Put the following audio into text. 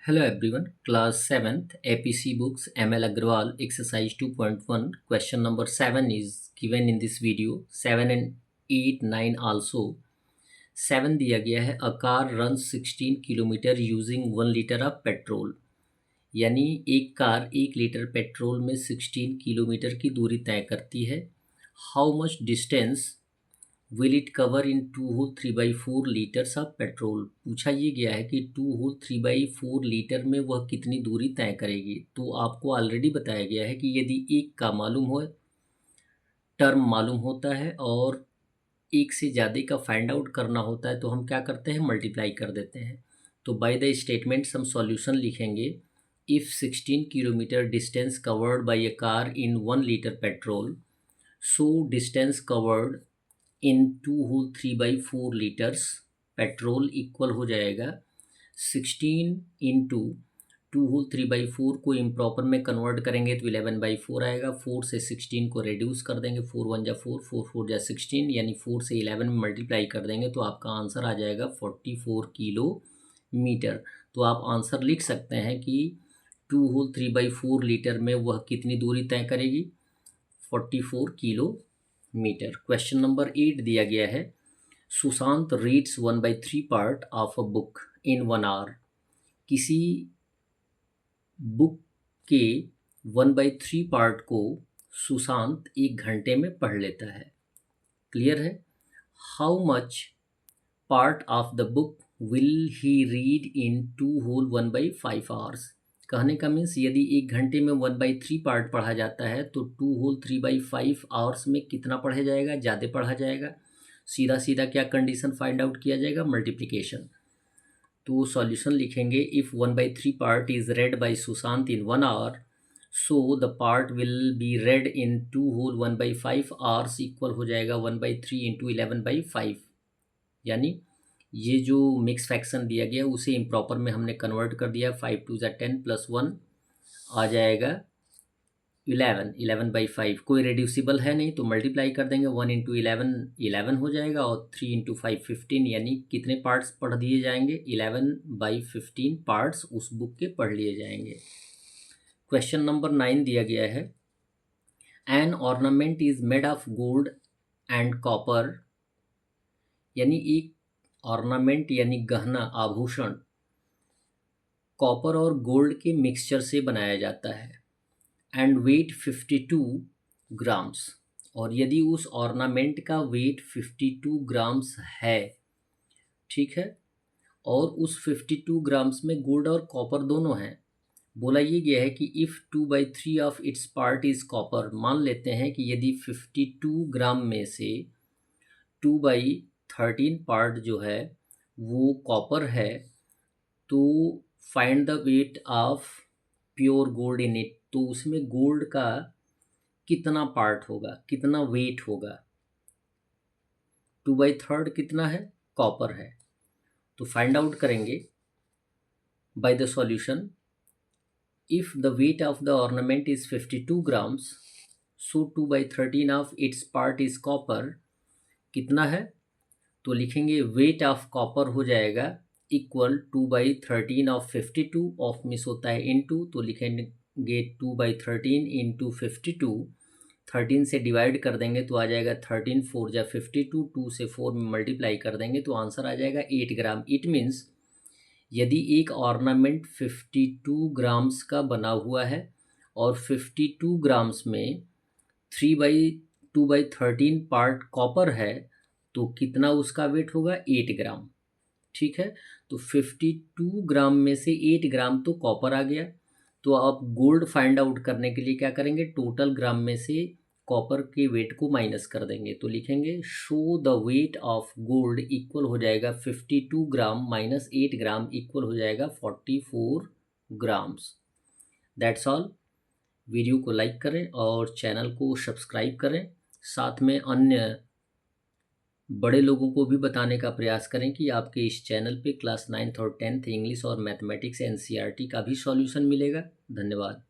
Hello everyone, class 7th APC books ML Agrawal exercise 2.1 question number 7 is given in this video. 7 and 8, 9 also. 7 दिया गया है a car runs 16 kilometre using 1 litre of petrol, यानी एक car 1 litre petrol में 16 kilometre की दूरी तय करती है. How much distance will it cover in 2 whole 3/4 litres of petrol. पूछा ये गया है कि 2 होल 3/4 लीटर में वह कितनी दूरी तय करेगी. तो आपको ऑलरेडी बताया गया है कि यदि एक का मालूम हो, टर्म मालूम होता है और एक से ज़्यादा का फाइंड आउट करना होता है तो हम क्या करते हैं, मल्टीप्लाई कर देते हैं. तो बाय द स्टेटमेंट्स हम सॉल्यूशन लिखेंगे. If 16 kilometre distance covered by a car in 1 litre petrol, so distance covered in 2 whole 3/4 litres petrol equal हो जाएगा 16 इंटू 2 होल 3/4 को इम्प्रॉपर में कन्वर्ट करेंगे तो 11/4 आएगा. 4 से 16 को रिड्यूस कर देंगे, 4 1 जा 4, 4 4 जा 16, यानी 4 से 11 में मल्टीप्लाई कर देंगे तो आपका आंसर आ जाएगा 44 किलोमीटर. तो आप आंसर लिख सकते हैं कि 2 होल 3/4 लीटर में वह कितनी दूरी तय करेगी, 44 किलोमीटर. क्वेश्चन नंबर 8 दिया गया है. Sushant reads 1/3 part of a book in 1 hour. किसी बुक के 1/3 पार्ट को सुशांत 1 घंटे में पढ़ लेता है. क्लियर है. How much part of the book will he read in 2 whole 1/5 hours. कहने का मीन्स यदि 1 घंटे में 1/3 पार्ट पढ़ा जाता है तो 2 होल 3/5 आवर्स में कितना पढ़ा जाएगा, ज़्यादा पढ़ा जाएगा. सीधा सीधा क्या कंडीशन फाइंड आउट किया जाएगा, मल्टीप्लिकेशन. तो सॉल्यूशन लिखेंगे. If 1/3 part is read by Sushant in 1 hour, so the part will be read in 2 whole 1/5 hours equal हो जाएगा 1/3 इंटू 11/5. यानी ये जो मिक्स फ्रैक्शन दिया गया उसे इम्प्रॉपर में हमने कन्वर्ट कर दिया. 5 2 ज़ा 10 प्लस 1 आ जाएगा 11. 11/5 कोई रेड्यूसिबल है नहीं तो मल्टीप्लाई कर देंगे. 1 इंटू 11 11 हो जाएगा और 3 इंटू 5 15, यानी कितने पार्ट्स पढ़ दिए जाएंगे, 11/15 पार्ट्स उस बुक के पढ़ लिए जाएंगे. क्वेश्चन नंबर 9 दिया गया है. N ornament is made of gold and copper, यानी एक ऑर्नामेंट यानी गहना आभूषण कॉपर और गोल्ड के मिक्सचर से बनाया जाता है. एंड वेट 52 ग्राम्स, और यदि उस ऑर्नामेंट का वेट 52 ग्राम्स है, ठीक है, और उस 52 ग्राम्स में गोल्ड और कॉपर दोनों हैं. बोला ये गया है कि if 2/3 of its part is copper. मान लेते हैं कि यदि 52 ग्राम में से 2/13 पार्ट जो है वो कॉपर है, तो find the weight of pure gold in it. तो उसमें गोल्ड का कितना पार्ट होगा, कितना वेट होगा. 2/3 कितना है, कॉपर है. तो फाइंड आउट करेंगे by the solution. If the weight of the ornament is 52 grams, so 2/13 of its part is copper. कितना है, तो लिखेंगे वेट ऑफ कॉपर हो जाएगा इक्वल 2/13 ऑफ 52. ऑफ मिस होता है इनटू, तो लिखेंगे 2/13 इंटू 52. 13 से डिवाइड कर देंगे तो आ जाएगा 13 4 जा 52. 2 से 4 में मल्टीप्लाई कर देंगे तो आंसर आ जाएगा 8 ग्राम. इट मीन्स यदि एक ऑर्नामेंट 52 ग्राम्स का बना हुआ है और 52 ग्राम्स में 2/13 पार्ट कॉपर है, तो कितना उसका वेट होगा, 8 ग्राम. ठीक है, तो 52 ग्राम में से 8 ग्राम तो कॉपर आ गया. तो अब गोल्ड फाइंड आउट करने के लिए क्या करेंगे, टोटल ग्राम में से कॉपर के वेट को माइनस कर देंगे. तो लिखेंगे show the weight of gold equal हो जाएगा 52 ग्राम माइनस 8 ग्राम इक्वल हो जाएगा 44 ग्राम्स. That's all. वीडियो को लाइक करें और चैनल को सब्सक्राइब करें. साथ में अन्य बड़े लोगों को भी बताने का प्रयास करें कि आपके इस चैनल पे क्लास 9th और 10th इंग्लिश और मैथमेटिक्स NCERT का भी सॉल्यूशन मिलेगा. धन्यवाद.